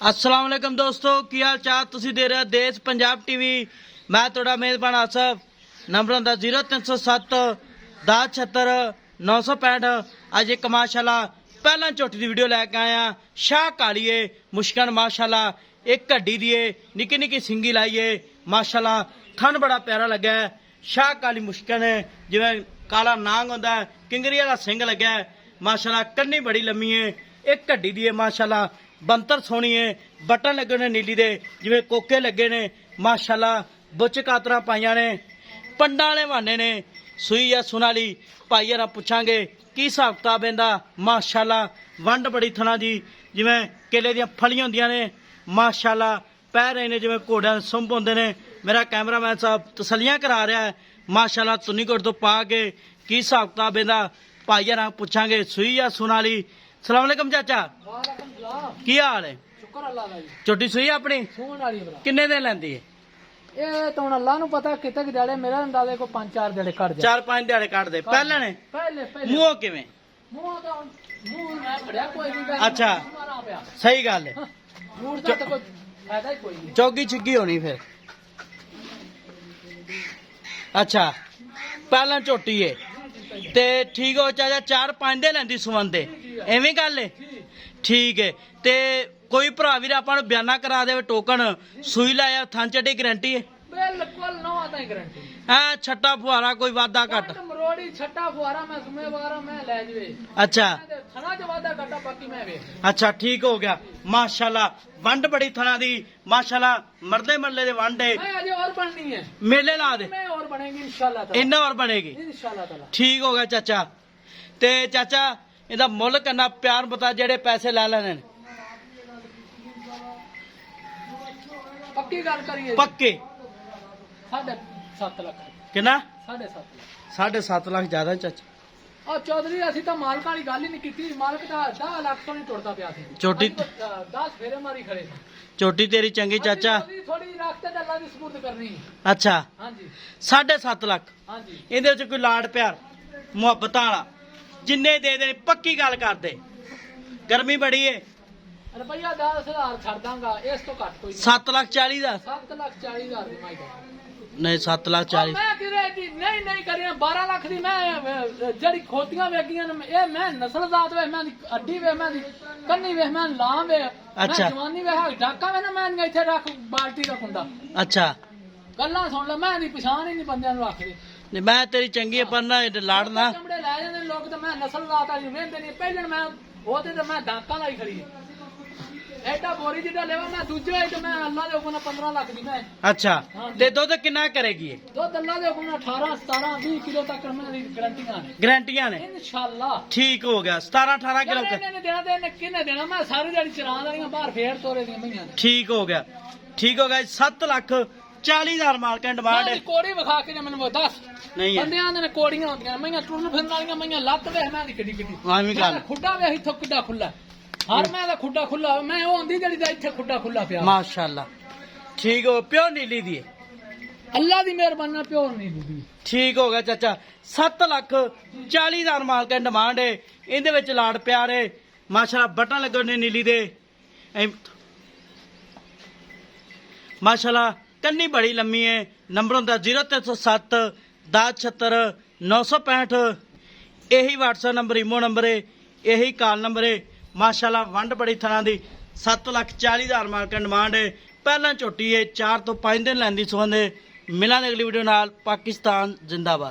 अस्सलाम वालेकुम दोस्तों, की हाल चाल? तुसी दे रहे देश पंजाब टीवी। मैं थोड़ा मेजबान आसफ। नंबर होंदा 0307 10 76 965। अज एक माशाल्लाह पहला झोटी की वीडियो लैके आया। शाह कालीए मुश्कन माशाल्लाह एक घड्डी दी निक्की निक्की सिंगी लाइए माशाल्लाह थन बड़ा प्यारा लगा है। शाह काली मुश्कन है जिवें काला नांग होंदा है, किंगरी वाला सिंग लगा है माशाल्लाह। कन्नी बड़ी लम्मी है, एक घड्डी दी है माशाल्लाह। ਬੰਤਰ सोहनी है, बटन लगे ने नीली दे जिवें कोके लगे ने माशाल्लाह। बुच कातरा पाइया ने, पंडा वाले बहाने ने। सूई या सुनाली भाई यार पुछांगे की हिसाब किताब इहदा माशाल्लाह। वंड बड़ी थना जी जिवें केले दी फलियां होंदियां ने माशाल्लाह। पै रहे ने जिवें घोड़ियां दे सुंभ होंदे ने। मेरा कैमरामैन साहब तसलियां करा रहा है माशाल्लाह। तुन्नीकोट तो पा के की हिसाब किताब इहदा भाई यार पुछांगे। सूई या सुनाली। सलाम अलैकुम चाचा, की हाल है? शुक्र अल्लाह दा जी। झोटी सूई अपनी सूण वाली है भरा। किन्ने दिन लैंदी है? ਇਹ ਤਾਂ ਹੁਣ ਅੱਲਾ ਨੂੰ ਪਤਾ ਕਿਤੇ ਕਿ ਦਿਹਾੜੇ ਮੇਰਾ ਅੰਦਾਜ਼ੇ ਕੋ 5-4 ਦਿਹਾੜੇ ਕੱਢ ਜਾ। 4-5 ਦਿਹਾੜੇ ਕੱਢ ਦੇ ਪਹਿਲਾਂ ਨੇ। ਪਹਿਲੇ ਮੂੰਹ ਕਿਵੇਂ? ਮੂੰਹ ਤਾਂ ਮੂੰਹ ਮੈਂ ਫੜਿਆ ਕੋਈ ਨਹੀਂ। ਅੱਛਾ ਮਾਰਾ ਪਿਆ। ਸਹੀ ਗੱਲ ਹੈ। ਮੂੰਹ ਦਾ ਤਾਂ ਕੋਈ ਫਾਇਦਾ ਹੀ ਕੋਈ ਨਹੀਂ। ਚੌਗੀ ਛਿੱਗੀ ਹੋਣੀ ਫਿਰ। ਅੱਛਾ ਪਹਿਲਾਂ ਝੋਟੀ ਹੈ ਤੇ ਠੀਕ ਹੋ ਚਾਚਾ 4-5 ਦੇ ਲੈਂਦੀ ਸੁਵੰਦੇ ਐਵੇਂ ਗੱਲ ਹੈ। ਠੀਕ ਹੈ ਤੇ ਕੋਈ ਭਰਾ ਵੀਰ ਆਪਾਂ ਨੂੰ ਬਿਆਨਾ ਕਰਾ ਦੇਵੇ ਟੋਕਨ ਸੂਈ ਲਾਇਆ ਥਾਂ ਚੱਡੀ ਗਰੰਟੀ ਹੈ? ਬਿਲਕੁਲ ਨਵਾਂ ਤਾਂ ਗਰੰਟੀ। ਹਾਂ ਛੱਟਾ ਫੁਹਾਰਾ ਕੋਈ ਵਾਧਾ ਘੱਟ? ਮਰੋੜੀ ਛੱਟਾ ਫੁਆਰਾ ਮੈਂ ਜ਼ਿੰਮੇਵਾਰ ਮੈਂ ਲੈ ਜਵੇ। ਅੱਛਾ ਥਣਾ ਚ ਵਾਧਾ ਘਟਾ ਬਾਕੀ ਮੈਂ ਵੇਖ। अच्छा ठीक हो गया माशाल्लाह। वंड बड़ी थना दी माशाल्लाह। मरदे मरले दे वंड है। मैं अजे और बननी है। मेले ला दे मैं और बनेगी इंशाल्लाह ताला। इन्ना और बनेगी इंशाल्लाह ताला। ठीक हो गया चाचा। ते चाचा इहदा मुल करना प्यार बता जेड़े पैसे लै लेने ने। पक्की गल करिए पक्के 7.5 ਲੱਖ। कितना? 7.5 ਲੱਖ। 7.5 लाख ज्यादा चाचा। ਆ ਚੌਧਰੀ ਅਸੀਂ ਤਾਂ ਮਾਲਕ ਵਾਲੀ ਗੱਲ ਹੀ ਨਹੀਂ ਕੀਤੀ। ਮਾਲਕ ਤਾਂ 10 ਲੱਖ ਤੋਂ ਨਹੀਂ ਟੁੱਟਦਾ ਪਿਆ ਸੀ। ਚੋਟੀ 10 ਫੇਰੇ ਮਾਰੀ ਖੜੇ ਸੀ। चोटी तेरी चंगी चाचा। ਥੋੜੀ ਰੱਖ ਤੇ ਅੱਲਾ ਦੀ ਸਪੁਰਦ ਕਰਨੀ। अच्छा ਹਾਂਜੀ 7.5 लाख ਹਾਂਜੀ। ਇਹਦੇ ਵਿੱਚ ਕੋਈ ਲਾੜ ਪਿਆਰ ਮੁਹੱਬਤਾਂ ਵਾਲਾ ਜਿੰਨੇ ਦੇ ਦੇਣੀ ਪੱਕੀ ਗੱਲ ਕਰਦੇ। ਗਰਮੀ ਬੜੀ ਏ। ਰੁਪਈਆ 10,000 ਛੱਡ ਦਾਂਗਾ, ਇਸ ਤੋਂ ਘੱਟ ਕੋਈ ਨਹੀਂ। 7,40,000 ਦਾ 7,40,000 ਦੀ ਮਾਈ ਦਾ। ਨਹੀਂ 7,40,000 ਮੈਂ ਕਿਰੇ ਦੀ ਨਹੀਂ ਕਰਿਆ 12 ਲੱਖ ਦੀ। ਮੈਂ ਜਿਹੜੀ ਖੋਤੀਆਂ ਵੇਗੀਆਂ ਨੇ ਇਹ ਮੈਂ ਨਸਲ ਜ਼ਾਤ ਵੇ ਮੈਂ ਅੱਡੀ ਵੇ ਮੈਂ ਕੰਨੀ ਵੇ ਮੈਂ ਲਾਂ ਵੇ ਅੱਛਾ। ਜਵਾਨੀ ਵੇ ਢਾਕਾ ਵੇ ਨਾ ਮੈਂ ਇੱਥੇ ਰੱਖ ਬਾਲਟੀ ਦਾ ਕੁੰਡਾ। ਅੱਛਾ ਗੱਲਾਂ ਸੁਣ ਲੈ ਮੈਂ ਦੀ ਪਛਾਣ ਹੀ ਨਹੀਂ ਬੰਦਿਆਂ ਨੂੰ ਰੱਖਦੇ। ਨਹੀਂ ਮੈਂ ਤੇਰੀ ਚੰਗੀ ਹੈ ਪਰ ਨਾ ਲਾੜਨਾ ਚਮੜੇ ਲੈ ਜਾਂਦੇ ਲੋਕ ਤੇ ਮੈਂ ਨਸਲ ਜ਼ਾਤ ਵਾਲੀ ਵੇਂਦੇ ਨਹੀਂ। ਪਹਿਲਾਂ ਮੈਂ ਉਹਦੇ ਤੇ ਮੈਂ ਢਾਕਾ ਲਾਈ ਖੜੀ ਹੈ। ਐਡਾ ਬੋਰੀ ਜਿਹੜਾ ਲੈਵਾ ਮੈਂ ਦੂਜੇ ਹੋਏ ਤੇ ਮੈਂ ਅੱਲਾ ਦੇ ਹੁਕਮ ਨਾਲ 15 ਲੱਖ ਦੀ ਮੈਂ। ਅੱਛਾ ਤੇ ਦੁੱਧ ਕਿੰਨਾ ਕਰੇਗੀ ਇਹ? ਦੁੱਧ ਅੱਲਾ ਦੇ ਹੁਕਮ ਨਾਲ 18 17 20 ਕਿਲੋ ਤੱਕ ਮੈਂ ਦੀ ਗਰੰਟੀਆਂ ਨੇ ਗਰੰਟੀਆਂ ਨੇ ਇਨਸ਼ਾਅੱਲਾ। ਠੀਕ ਹੋ ਗਿਆ 17-18 ਕਿਲੋ ਇਹਨੇ ਦੇਣਾ ਤੇ ਇਹਨੇ ਕਿਹਨੇ ਦੇਣਾ? ਮੈਂ ਸਾਰੀ ਦਿਹਾੜੀ ਚਰਾਂ ਵਾਲੀਆਂ ਬਾਹਰ ਫੇਰ ਤੋਰੇ ਦੀਆਂ ਮਈਆਂ ਨੇ। ਠੀਕ ਹੋ ਗਿਆ 7,40,000 ਮਾਰਕੀਟ ਡਿਮਾਂਡ ਹੈ। ਕੋੜੀ ਵਿਖਾ ਕੇ ਮੈਨੂੰ ਦੱਸ। ਨਹੀਂ ਹੈ ਬੰਦਿਆਂ ਦੇ ਕੋੜੀਆਂ ਹੁੰਦੀਆਂ ਮਈਆਂ ਟੁਰਨ ਫਿਰਨ ਵਾਲੀਆਂ ਮਈਆਂ ਲੱਤ ਵੇਖ ਮੈਂ ਦੀ ਕਿੱਡੀ ਕਿੱਡੀ। ਆਵੇਂ ਗੱਲ ਖੁੱਡਾ ਵੇਖ ਇੱਥੋਂ ਕਿੱਡਾ ਖੁੱਲਾ। ਹਰ ਮੈਂ ਦਾ ਖੁੱਡਾ ਖੁੱਲਾ ਮੈਂ ਉਹ ਆਂਦੀ ਜਿਹੜੀ ਦਾ ਇੱਥੇ ਖੁੱਡਾ ਖੁੱਲਾ ਪਿਆ ਮਾਸ਼ਾਅੱਲਾ। ਠੀਕ ਹੋ ਪਿਓ ਨੀਲੀ ਦੀ ਹੈ। ਅੱਲਾ ਦੀ ਮਿਹਰਬਾਨੀ ਨਾਲ ਪਿਓ ਨਹੀਂ ਦੀ। ਠੀਕ ਹੋ ਗਿਆ ਚਾਚਾ 7,40,000 ਮਾਰਕੀਟ ਡਿਮਾਂਡ ਹੈ। ਇਹਦੇ ਵਿੱਚ ਲਾੜ ਪਿਆਰ ਹੈ ਮਾਸ਼ਾਅੱਲਾ। ਬਟਨ ਲੱਗੇ ਨੇ ਨੀਲੀ ਦੇ ਮਾਸ਼ਾਅੱਲਾ। ਕੰਨੀ ਬੜੀ ਲੰਮੀ ਹੈ। ਨੰਬਰ ਹੁੰਦਾ 0307 10 76 965। ਇਹੀ WhatsApp ਨੰਬਰ ਇਮੋ ਨੰਬਰ ਹੈ, ਇਹੀ ਕਾਲ ਨੰਬਰ ਹੈ ਮਾਸ਼ਾਅੱਲਾ। ਵੰਡ ਬੜੀ ਥਣਾ ਦੀ 7,40,000 ਮਾਰਕੀਟ ਡਿਮਾਂਡ ਹੈ। ਪਹਿਲਾਂ ਝੋਟੀ ਹੈ 4 ਤੋਂ 5 ਦਿਨ ਲੈਂਦੀ ਸੁਵੰਦੇ। ਮਿਲਾਂਗੇ ਅਗਲੀ ਵੀਡੀਓ ਨਾਲ। ਪਾਕਿਸਤਾਨ ਜਿੰਦਾਬਾਦ।